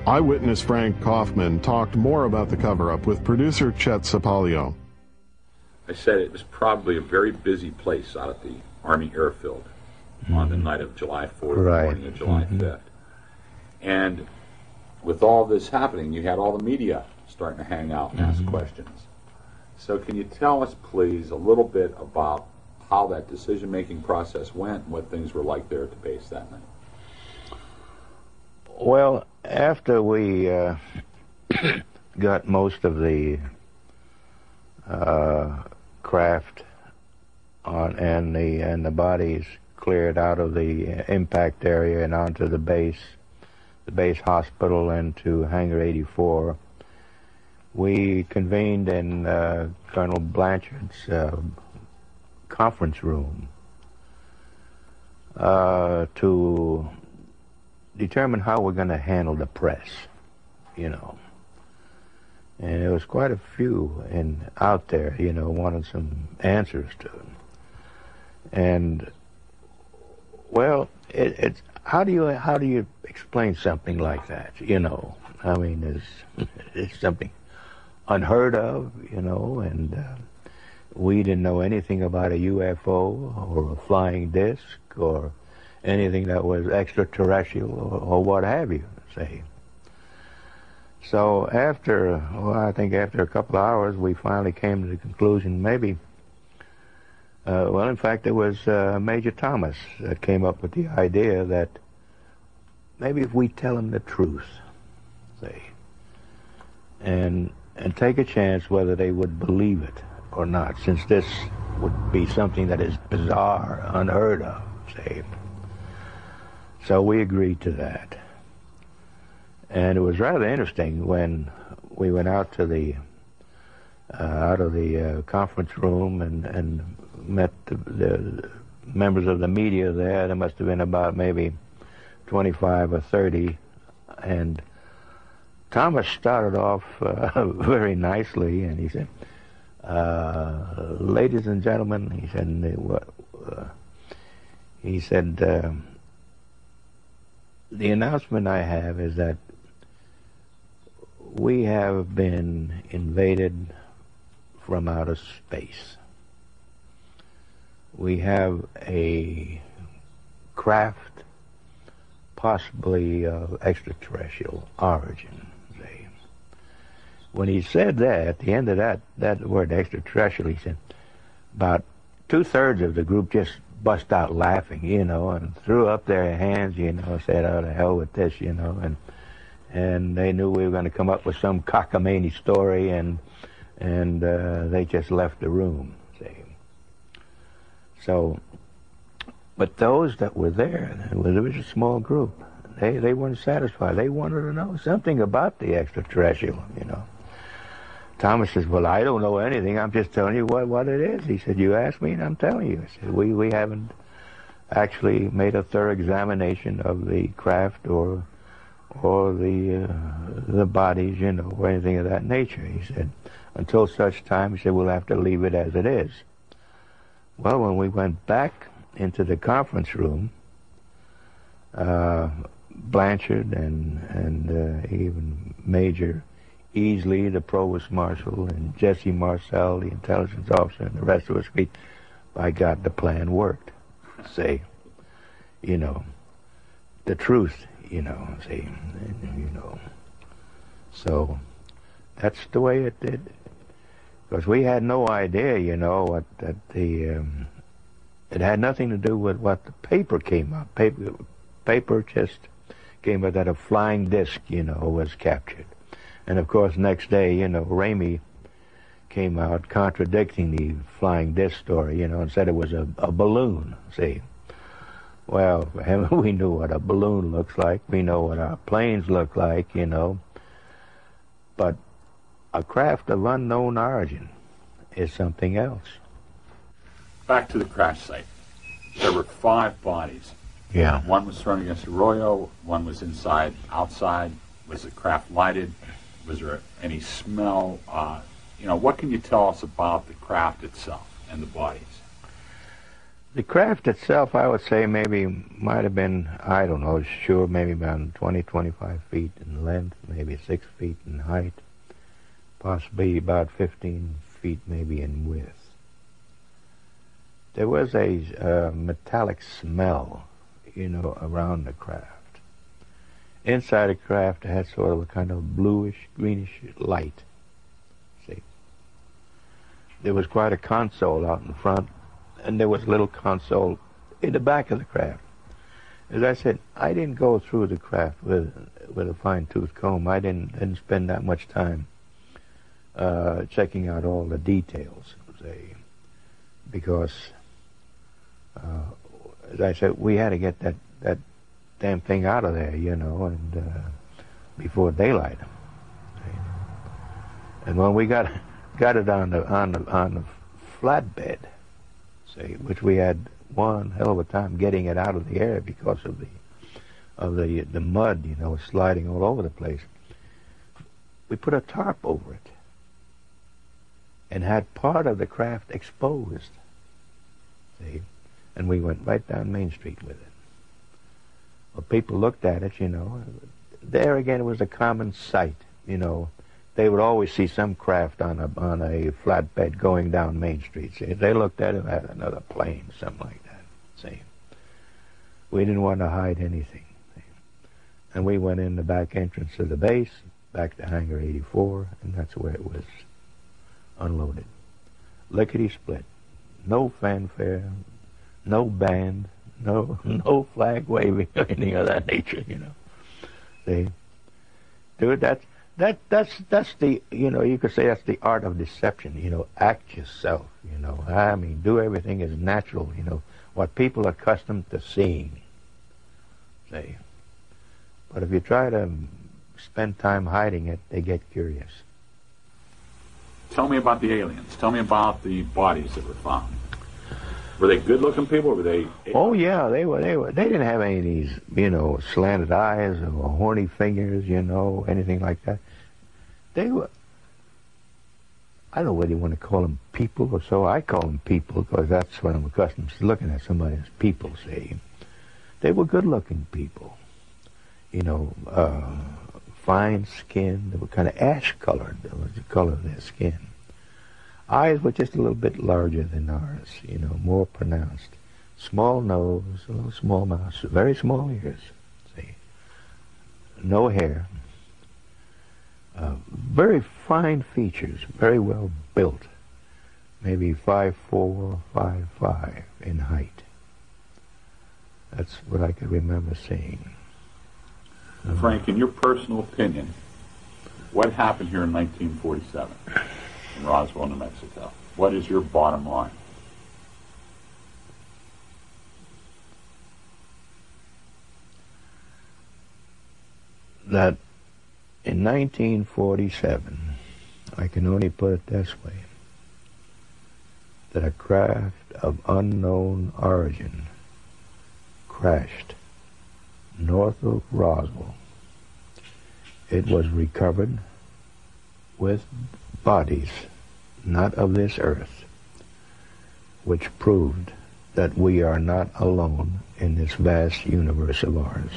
Eyewitness Frank Kaufman talked more about the cover-up with producer Chet Sapalio. I said it was probably a very busy place out at the Army Airfield on the night of July 4th, the morning of July 5th. And with all this happening, you had all the media starting to hang out and ask questions. So can you tell us, please, a little bit about how that decision-making process went and what things were like there at the base that night? Well, after we got most of the craft on and the bodies cleared out of the impact area and onto the base hospital and to Hangar 84, we convened in Colonel Blanchard's conference room to determine how we're going to handle the press, you know. And there was quite a few out there, you know, wanted some answers to it. And well, it's how do you explain something like that, you know? I mean, it's something unheard of, you know, and we didn't know anything about a UFO or a flying disc or anything that was extraterrestrial or what have you, say. So I think after a couple of hours, we finally came to the conclusion maybe, well, in fact, it was Major Thomas that came up with the idea that maybe if we tell them the truth, say, and take a chance whether they would believe it or not, since this would be something that is bizarre, unheard of, say. So we agreed to that. And it was rather interesting when we went out to the out of the conference room and met the members of the media there. There must have been about maybe 25 or 30, and Thomas started off very nicely, and he said, "Ladies and gentlemen," he said, "the announcement I have is that we have been invaded from outer space. We have a craft possibly of extraterrestrial origin." Say. When he said that, at the end of that word extraterrestrial, he said, about 2/3 of the group just bust out laughing, you know, and threw up their hands, you know, said, "Oh, the hell with this," you know, and they knew we were going to come up with some cockamamie story, and they just left the room. See. So, but those that were there, it was a small group. They weren't satisfied. They wanted to know something about the extraterrestrial, you know. Thomas says, "Well, I don't know anything. I'm just telling you what it is." He said, "You asked me, and I'm telling you." He said, we haven't actually made a thorough examination of the craft or the bodies, you know, or anything of that nature. He said, "Until such time," he said, "we'll have to leave it as it is." Well, when we went back into the conference room, Blanchard and even Major Easley, the Provost Marshal, and Jesse Marcel, the intelligence officer, and the rest of us, by God, the plan worked. Say, you know, the truth, you know, say, you know. So that's the way it did. Because we had no idea, you know, it had nothing to do with what the paper came up. Paper just came up that a flying disc, you know, was captured. And of course, next day, you know, Ramey came out contradicting the flying disc story, you know, and said it was a balloon, see. Well, we knew what a balloon looks like. We know what our planes look like, you know. But a craft of unknown origin is something else. Back to the crash site. There were 5 bodies. Yeah. One was thrown against the arroyo, one was outside. Was the craft lighted? Was there any smell? You know, what can you tell us about the craft itself and the bodies? The craft itself, I would say, maybe might have been, I don't know, sure, maybe about 20, 25 feet in length, maybe 6 feet in height, possibly about 15 feet maybe in width. There was a metallic smell, you know, around the craft. Inside the craft, it had sort of a kind of bluish, greenish light. See? There was quite a console out in front, and there was a little console in the back of the craft. As I said, I didn't go through the craft with a fine-tooth comb. I didn't spend that much time checking out all the details, say, because, as I said, we had to get that damn thing out of there, you know, and before daylight. See? And when we got it on the flatbed, say, which we had one hell of a time getting it out of the air because of the mud, you know, sliding all over the place. We put a tarp over it and had part of the craft exposed, see, and we went right down Main Street with it. Well, people looked at it, you know. There again, it was a common sight, you know. They would always see some craft on a flatbed going down Main Street. See, if they looked at it, had another plane, something like that. See, we didn't want to hide anything. See? And we went in the back entrance of the base, back to Hangar 84, and that's where it was unloaded. Lickety-split. No fanfare, no band, no flag waving or anything of that nature, you know. See, dude, that's the, you know, you could say that's the art of deception, you know. Act yourself, you know. I mean, do everything as natural, you know, what people are accustomed to seeing, say. But if you try to spend time hiding it, they get curious. Tell me about the aliens. Tell me about the bodies that were found. Were they good-looking people, or were they... Oh, yeah, they were. They didn't have any of these, you know, slanted eyes or horny fingers, you know, anything like that. They were... I don't know whether you want to call them people or so. I call them people because that's what I'm accustomed to looking at somebody as people, see. They were good-looking people, you know, fine skin. They were kind of ash-colored. That was the color of their skin. Eyes were just a little bit larger than ours, you know, more pronounced. Small nose, a little small mouth, very small ears, see. No hair. Very fine features, very well built. Maybe 5'4", 5'5" in height. That's what I could remember seeing. Frank, in your personal opinion, what happened here in 1947 in Roswell, New Mexico? What is your bottom line? That in 1947, I can only put it this way, that a craft of unknown origin crashed north of Roswell. It was recovered with bodies not of this earth, which proved that we are not alone in this vast universe of ours.